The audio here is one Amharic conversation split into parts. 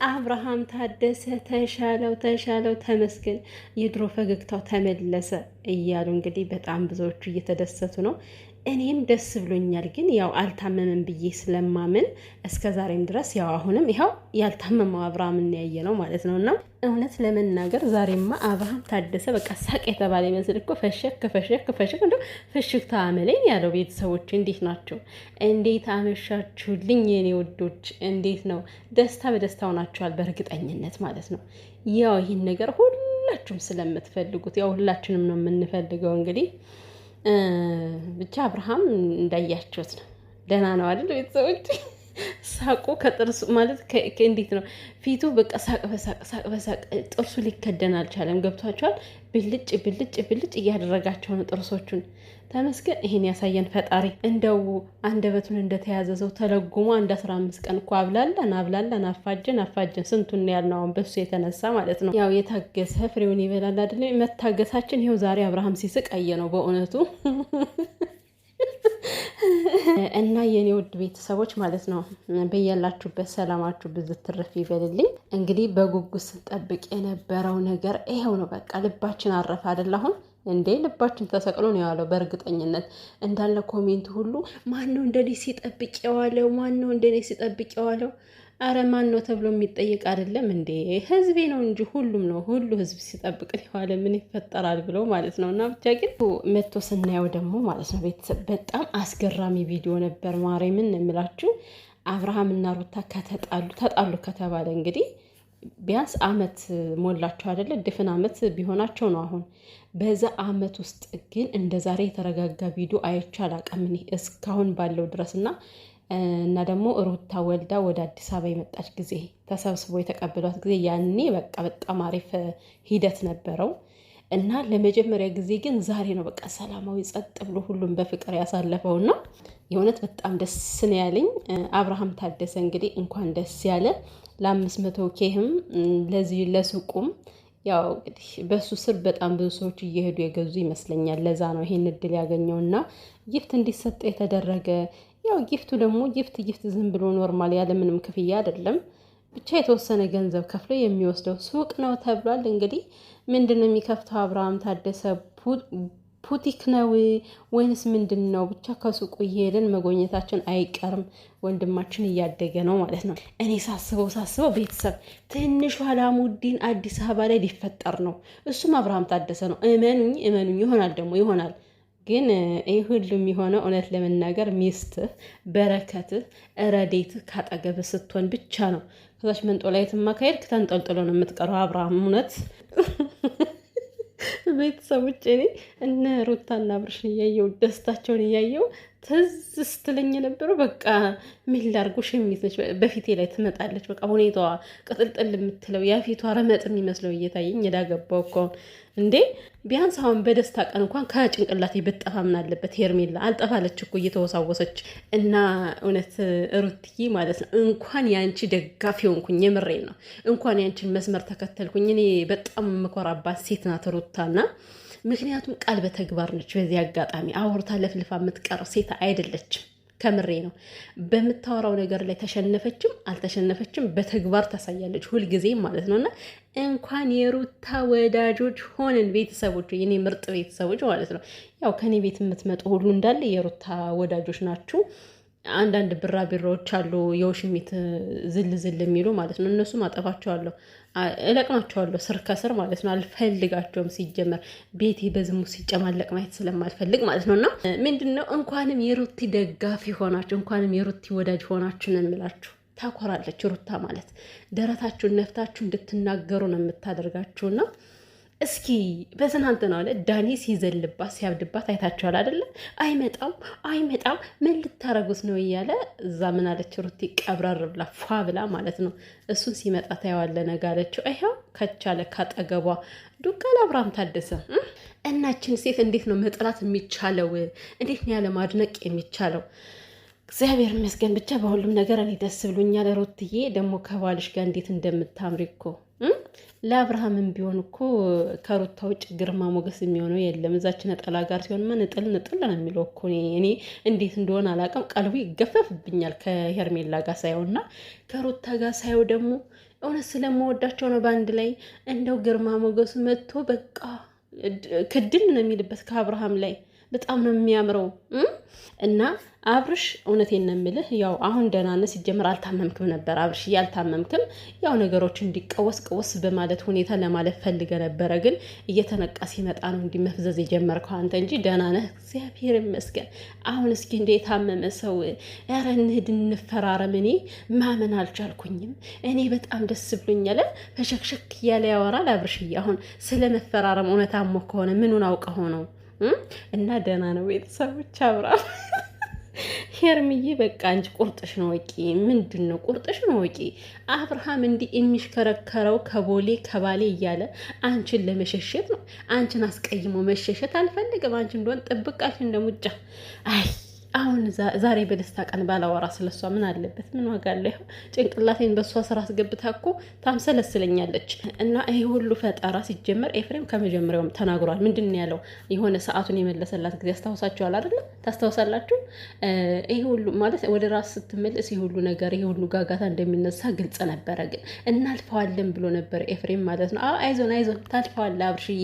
አብርሃም ታደሰ ተሻለው ተመስገን የድሮ ፈገግታው ተመለሰ እያሉ እንግዲህ በጣም ብዙዎቹ እየተደሰቱ ነው። እኔም ደስ ብሎኛል። ግን ያው አልታመመም ብዬ ስለማምን እስከ ዛሬም ድረስ ያው አሁንም ይኸው ያልታመመው አብርሃም እናያየ ነው ማለት ነው። እና እውነት ለመናገር ዛሬማ አብርሃም ታደሰ በቃ ሳቅ የተባለ ይመስል እኮ ፈሸክ እንደ ፍሽክታ አመለኝ ያለው። ቤተሰቦች እንዴት ናቸው? እንዴት አመሻችሁልኝ የኔ ውዶች? እንዴት ነው? ደስታ በደስታ ሆናችኋል በእርግጠኝነት ማለት ነው። ያው ይህን ነገር ሁላችሁም ስለምትፈልጉት ያው ሁላችንም ነው የምንፈልገው እንግዲህ ብቻ አብርሃም እንዳያችሁት ነው። ደህና ነው አይደል ቤተሰቦች? ሳቁ ከጥርሱ ማለት እንዴት ነው ፊቱ በቃ ሳቅ በሳቅ ጥርሱ ሊከደን አልቻለም። ገብቷቸዋል። ብልጭ እያደረጋቸው ነው ጥርሶቹን። ተመስገን ይሄን ያሳየን ፈጣሪ። እንደው አንደበቱን እንደተያዘ ሰው ተለጉሞ 15 ቀን እኮ አብላላን አፋጀን ስንቱን ያልነው አሁን በሱ የተነሳ ማለት ነው። ያው የታገሰ ፍሬውን ይበላል አይደል? መታገሳችን ይኸው ዛሬ አብርሃም ሲስቅ አየ ነው በእውነቱ። እና የኔ ውድ ቤተሰቦች ማለት ነው በያላችሁበት ሰላማችሁ ብዝት ትርፍ ይበልልኝ። እንግዲህ በጉጉት ስንጠብቅ የነበረው ነገር ይሄው ነው። በቃ ልባችን አረፈ አይደል? አሁን እንዴ ልባችን ተሰቅሎ ነው ያለው። በእርግጠኝነት እንዳለ ኮሜንት ሁሉ ማን ነው እንደኔ ሲጠብቅ የዋለው? አረ ማን ነው ተብሎ የሚጠየቅ አይደለም እንዴ? ህዝቤ ነው እንጂ ሁሉም ነው። ሁሉ ህዝብ ሲጠብቅ የዋለ ምን ይፈጠራል ብለው ማለት ነው። እና ብቻ ግን መቶ ስናየው ደግሞ ማለት ነው ቤተሰብ በጣም አስገራሚ ቪዲዮ ነበር። ማርያምን የምላችሁ አብርሃም እና ሩታ ተጣሉ ከተባለ እንግዲህ ቢያንስ አመት ሞላቸው አይደለ? ድፍን አመት ቢሆናቸው ነው አሁን። በዛ አመት ውስጥ ግን እንደ ዛሬ የተረጋጋ ቪዲዮ አይቼ አላውቅም እኔ እስካሁን ባለው ድረስ እና ደግሞ ሩታ ወልዳ ወደ አዲስ አበባ የመጣች ጊዜ ተሰብስቦ የተቀበሏት ጊዜ ያኔ በቃ በጣም አሪፍ ሂደት ነበረው። እና ለመጀመሪያ ጊዜ ግን ዛሬ ነው በቃ ሰላማዊ ጸጥ ብሎ ሁሉም በፍቅር ያሳለፈውና የእውነት በጣም ደስ ነው ያለኝ። አብርሃም ታደሰ እንግዲህ እንኳን ደስ ያለ ለ500 ኬህም ለዚህ ለሱቁም ያው እንግዲህ በሱ ስር በጣም ብዙ ሰዎች እየሄዱ የገዙ ይመስለኛል። ለዛ ነው ይሄን እድል ያገኘውና ጊፍት እንዲሰጥ የተደረገ። ያው ጊፍቱ ደግሞ ጊፍት ዝም ብሎ ኖርማል ያለ ምንም ክፍያ አይደለም። ብቻ የተወሰነ ገንዘብ ከፍሎ የሚወስደው ሱቅ ነው ተብሏል። እንግዲህ ምንድነው የሚከፍተው አብርሃም ታደሰ? ፑቲክ ነው ወይንስ ምንድን ነው? ብቻ ከሱቁ እየሄድን መጎኘታችን አይቀርም። ወንድማችን እያደገ ነው ማለት ነው። እኔ ሳስበው ቤተሰብ ትንሹ አላሙዲን አዲስ አበባ ላይ ሊፈጠር ነው። እሱም አብርሃም ታደሰ ነው። እመኑኝ ይሆናል። ግን ይህ ሁሉም የሆነው እውነት ለመናገር ሚስትህ በረከትህ ረዴትህ ካጠገብህ ስትሆን ብቻ ነው። ከዛች መንጦላይትማ ከሄድክ ተንጠልጥሎ ነው የምትቀረው አብርሃም። እውነት ቤተሰቦች እኔ እነ ሩታና አብርሽን እያየው ደስታቸውን እያየው ትዝ ስትለኝ የነበረው በቃ ምን ላድርግ ሽሚት ነች በፊቴ ላይ ትመጣለች። በቃ ሁኔታዋ ቅጥልጥል የምትለው ያፊቷ ረመጥ የሚመስለው እየታየኝ እዳገባው እኮ እንዴ። ቢያንስ አሁን በደስታ ቀን እንኳን ከጭንቅላቴ ብጠፋ ምን አለበት? ሄርሜላ አልጠፋለች እኮ እየተወሳወሰች። እና እውነት ሩትዬ ማለት ነው እንኳን ያንቺ ደጋፊ ሆንኩኝ። የምሬን ነው። እንኳን ያንቺን መስመር ተከተልኩኝ። እኔ በጣም የምኮራባት ሴት ናት ሩታና ምክንያቱም ቃል በተግባር ነች። በዚህ አጋጣሚ አውርታ ለፍልፋ የምትቀር ሴት አይደለችም። ከምሬ ነው። በምታወራው ነገር ላይ ተሸነፈችም አልተሸነፈችም በተግባር ታሳያለች ሁልጊዜ ማለት ነው። እና እንኳን የሩታ ወዳጆች ሆንን ቤተሰቦች፣ የኔ ምርጥ ቤተሰቦች ማለት ነው። ያው ከኔ ቤት የምትመጡ ሁሉ እንዳለ የሩታ ወዳጆች ናችሁ። አንዳንድ ብራቢሮዎች አሉ የውሽሚት ዝል የሚሉ ማለት ነው። እነሱም አጠፋቸዋለሁ፣ እለቅማቸዋለሁ ስር ከስር ማለት ነው። አልፈልጋቸውም። ሲጀመር ቤቴ በዝሙት ሲጨማለቅ ማየት ስለማልፈልግ ማለት ነው። እና ምንድነው እንኳንም የሩቲ ደጋፊ ሆናችሁ እንኳንም የሩቲ ወዳጅ ሆናችሁ ነው የምላችሁ። ታኮራለች ሩታ ማለት። ደረታችሁን ነፍታችሁ እንድትናገሩ ነው የምታደርጋችሁና እስኪ በትናንት ነው አለ ዳኒ ሲዘልባት ሲያብድባት አይታችኋል አይደለ? አይመጣም ምን ልታረጉት ነው እያለ እዛ ምን አለች ሩቲ ቀብረር ብላ ፏ ብላ ማለት ነው። እሱን ሲመጣ ታየዋለ ነጋለችው። ይኸው ከቻለ ካጠገቧ ዱቃላ አብርሃም ታደሰ። እናችን ሴት እንዴት ነው መጥላት የሚቻለው? እንዴት ነው ያለ ማድነቅ የሚቻለው? እግዚአብሔር ይመስገን ብቻ በሁሉም ነገር እኔ ደስ ብሎኛል። ሩትዬ ደግሞ ከባልሽ ጋር እንዴት እንደምታምሪ እኮ ለአብርሃምም ቢሆን እኮ ከሩታ ውጭ ግርማ ሞገስ የሚሆነው የለም። እዛች ነጠላ ጋር ሲሆንማ ንጥል ንጥል ነው የሚለው እኮ እኔ እንዴት እንደሆነ አላውቅም። ቀልቡ ይገፈፍብኛል ከሄርሜላ ጋር ሳየውና ከሩታ ጋር ሳየው ደግሞ እውነት ስለምወዳቸው ነው በአንድ ላይ እንደው ግርማ ሞገሱ መጥቶ በቃ ክድል ነው የሚልበት ከአብርሃም ላይ በጣም ነው የሚያምረው። እና አብርሽ እውነቴን ነው የምልህ፣ ያው አሁን ደህና ነህ። ሲጀምር አልታመምክም ነበር አብርሽ፣ ያልታመምክም ያው ነገሮች እንዲቀወስ በማለት ሁኔታ ለማለት ፈልገ ነበረ። ግን እየተነቃ ሲመጣ ነው እንዲህ መፍዘዝ የጀመርከው አንተ እንጂ ደህና ነህ፣ እግዚአብሔር ይመስገን። አሁን እስኪ እንደ የታመመ ሰው ኧረ እንሂድ እንፈራረም። እኔ ማመን አልቻልኩኝም። እኔ በጣም ደስ ብሎኛል። ፈሸክሸክ እያለ ያወራል አብርሽዬ። አሁን ስለ መፈራረም እውነት አሞ ከሆነ ምኑን አውቀ ሆነው እና ደህና ነው ቤተሰቦች አብርሃም ሄርምዬ በቃ አንቺ ቁርጥሽ ነው ወቂ። ምንድን ነው ቁርጥሽ ነው ወቂ። አብርሃም እንዲህ የሚሽከረከረው ከቦሌ ከባሌ እያለ አንቺን ለመሸሸት ነው። አንቺን አስቀይሞ መሸሸት አልፈልግም። አንቺ እንደሆን ጥብቃችን እንደሙጫ አይ አሁን ዛሬ በደስታ ቀን ባላወራ ስለሷ ምን አለበት? ምን ዋጋ አለው? ጭንቅላቴን በሷ ስራ አስገብታ እኮ ታምሰለስለኛለች። እና ይሄ ሁሉ ፈጠራ ሲጀመር ኤፍሬም ከመጀመሪያውም ተናግሯል። ምንድን ነው ያለው? የሆነ ሰዓቱን የመለሰላት ጊዜ አስታውሳችኋል አይደለ? ታስታውሳላችሁ? ይሄ ሁሉ ማለት ወደ ራስ ስትመለስ ይሄ ሁሉ ነገር ይሄ ሁሉ ጋጋታ እንደሚነሳ ግልጽ ነበረ። ግን እናልፈዋለን ብሎ ነበር ኤፍሬም ማለት ነው። አይዞን ታልፈዋለህ አብርሽዬ፣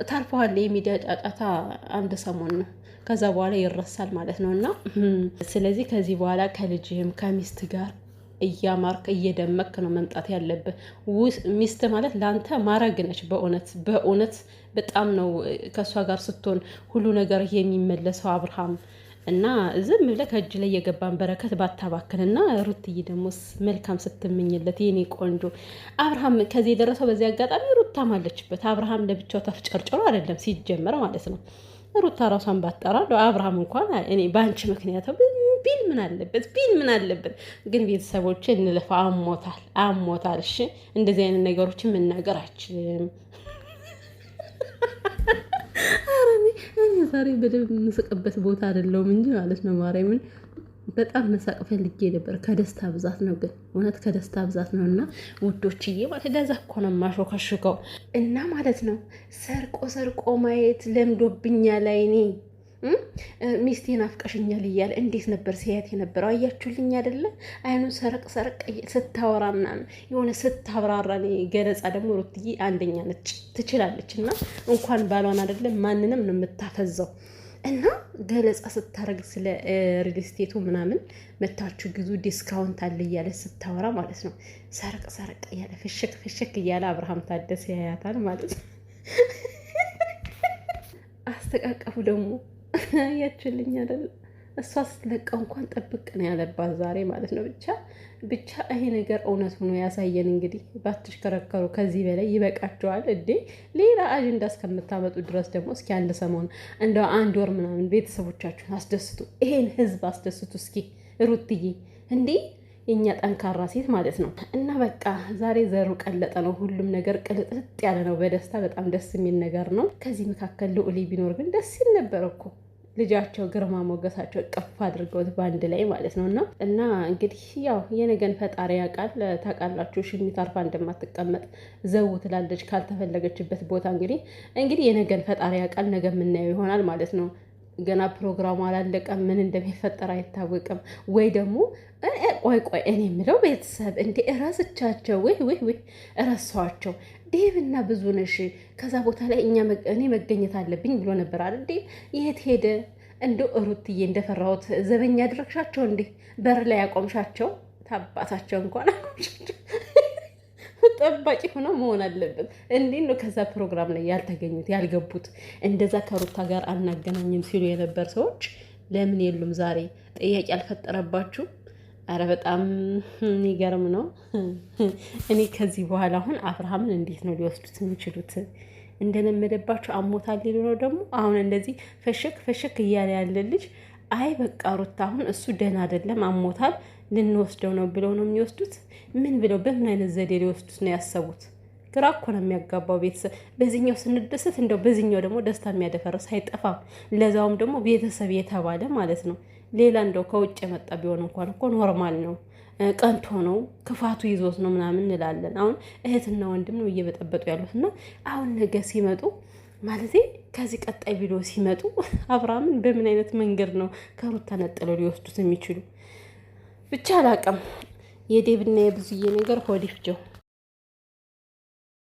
ታልፈዋለህ። የሚዲያ ጫጫታ አንድ ሰሞን ነው ከዛ በኋላ ይረሳል ማለት ነው። እና ስለዚህ ከዚህ በኋላ ከልጅህም ከሚስት ጋር እያማርክ እየደመክ ነው መምጣት ያለብህ። ሚስት ማለት ለአንተ ማረግ ነች። በእውነት በጣም ነው ከእሷ ጋር ስትሆን ሁሉ ነገር የሚመለሰው አብርሃም። እና ዝም ብለህ ከእጅ ላይ የገባን በረከት ባታባክንና ሩትዬ ደግሞ መልካም ስትመኝለት የኔ ቆንጆ አብርሃም ከዚህ የደረሰው በዚህ አጋጣሚ ሩታም አለችበት። አብርሃም ለብቻው ተፍጨርጭሮ አይደለም ሲጀመር ማለት ነው። ሩታ ራሷን ባጠራ አብርሃም እንኳን እኔ በአንቺ ምክንያት ቢል ምን አለበት? ግን ቤተሰቦች እንለፋ አሞታል። እሺ እንደዚህ አይነት ነገሮችን መናገር አችልም። እኔ ዛሬ በደንብ የምስቅበት ቦታ አይደለሁም እንጂ ማለት ነው ማርያምን በጣም መሳቅ ፈልጌ ነበር። ከደስታ ብዛት ነው ግን እውነት ከደስታ ብዛት ነው። እና ውዶችዬ ማለት ለዛ እኮ ነው የማሾካሽከው እና ማለት ነው ሰርቆ ማየት ለምዶብኛል። አይኔ ሚስቴን አፍቀሽኛል እያለ እንዴት ነበር ሲያየት የነበረው? አያችሁልኝ አይደለ? አይኑን ሰረቅ ስታወራ ምናምን የሆነ ስታብራራ። ገለጻ ደግሞ ሩትዬ አንደኛ ነች፣ ትችላለች። እና እንኳን ባሏን አይደለም ማንንም ነው የምታፈዘው። እና ገለጻ ስታረግ ስለ ሪል ስቴቱ ምናምን መታችሁ ግዙ ዲስካውንት አለ እያለ ስታወራ ማለት ነው ሰረቅ እያለ ፍሽክ እያለ አብርሃም ታደሰ ያያታል ማለት ነው። አስተቃቀፉ ደግሞ አያችሁልኝ አይደል? እሷ ስትለቀው እንኳን ጠብቅ ነው ያለባት ዛሬ ማለት ነው። ብቻ ይሄ ነገር እውነት ሆኖ ያሳየን። እንግዲህ ባትሽከረከሩ ከዚህ በላይ ይበቃቸዋል እንዴ! ሌላ አጀንዳ እስከምታመጡ ድረስ ደግሞ እስኪ አንድ ሰሞን እንደው አንድ ወር ምናምን ቤተሰቦቻችሁን አስደስቱ፣ ይሄን ህዝብ አስደስቱ እስኪ ሩትዬ እንዴ የኛ ጠንካራ ሴት ማለት ነው። እና በቃ ዛሬ ዘሩ ቀለጠ ነው። ሁሉም ነገር ቅልጥልጥ ያለ ነው በደስታ በጣም ደስ የሚል ነገር ነው። ከዚህ መካከል ልዑሌ ቢኖር ግን ደስ ይል ነበር እኮ ልጃቸው ግርማ ሞገሳቸው ቀፍ አድርገውት በአንድ ላይ ማለት ነው። እና እንግዲህ ያው የነገን ፈጣሪ ያውቃል። ታውቃላችሁ ሽሚት አርፋ እንደማትቀመጥ ዘው ትላለች ካልተፈለገችበት ቦታ። እንግዲህ የነገን ፈጣሪ ያውቃል። ነገ የምናየው ይሆናል ማለት ነው። ገና ፕሮግራሙ አላለቀም። ምን እንደሚፈጠር አይታወቅም። ወይ ደግሞ ቆይ እኔ የምለው ቤተሰብ እንዴ እረስቻቸው ወይ እረሳኋቸው። ዴቭና ብዙ ነሽ ከዛ ቦታ ላይ እኔ መገኘት አለብኝ ብሎ ነበር አይደል? የት ሄደ? እንደው ሩትዬ እንደፈራሁት ዘበኛ አድረግሻቸው እንዴ? በር ላይ ያቆምሻቸው? ታባታቸው እንኳን አቆምሻቸው። ጠባቂ ሆኖ መሆን አለበት። እንዴት ነው ከዛ ፕሮግራም ላይ ያልተገኙት ያልገቡት? እንደዛ ከሩታ ጋር አናገናኝም ሲሉ የነበር ሰዎች ለምን የሉም? ዛሬ ጥያቄ አልፈጠረባችሁ? አረ በጣም የሚገርም ነው። እኔ ከዚህ በኋላ አሁን አብርሃምን እንዴት ነው ሊወስዱት የሚችሉት? እንደለመደባቸው አሞታል ሊሉ ነው ደግሞ አሁን እንደዚህ ፈሽክ እያለ ያለ ልጅ አይ በቃ ሩታ አሁን እሱ ደህና አይደለም አሞታል ልንወስደው ነው ብለው ነው የሚወስዱት? ምን ብለው በምን አይነት ዘዴ ሊወስዱት ነው ያሰቡት? ግራ እኮ ነው የሚያጋባው። ቤተሰብ በዚህኛው ስንደሰት እንደው በዚህኛው ደግሞ ደስታ የሚያደፈርስ አይጠፋም። ለዛውም ደግሞ ቤተሰብ የተባለ ማለት ነው። ሌላ እንደው ከውጭ የመጣ ቢሆን እንኳን እኮ ኖርማል ነው፣ ቀንቶ ነው፣ ክፋቱ ይዞት ነው ምናምን እንላለን። አሁን እህትና ወንድም ነው እየበጠበጡ ያሉት እና አሁን ነገ ሲመጡ ማለት ከዚህ ቀጣይ ቪዲዮ ሲመጡ አብርሃምን በምን አይነት መንገድ ነው ከሩታ ነጥለው ሊወስዱት የሚችሉ? ብቻ አላቅም። የዴብና የብዙዬ ነገር ሆዲፍጀው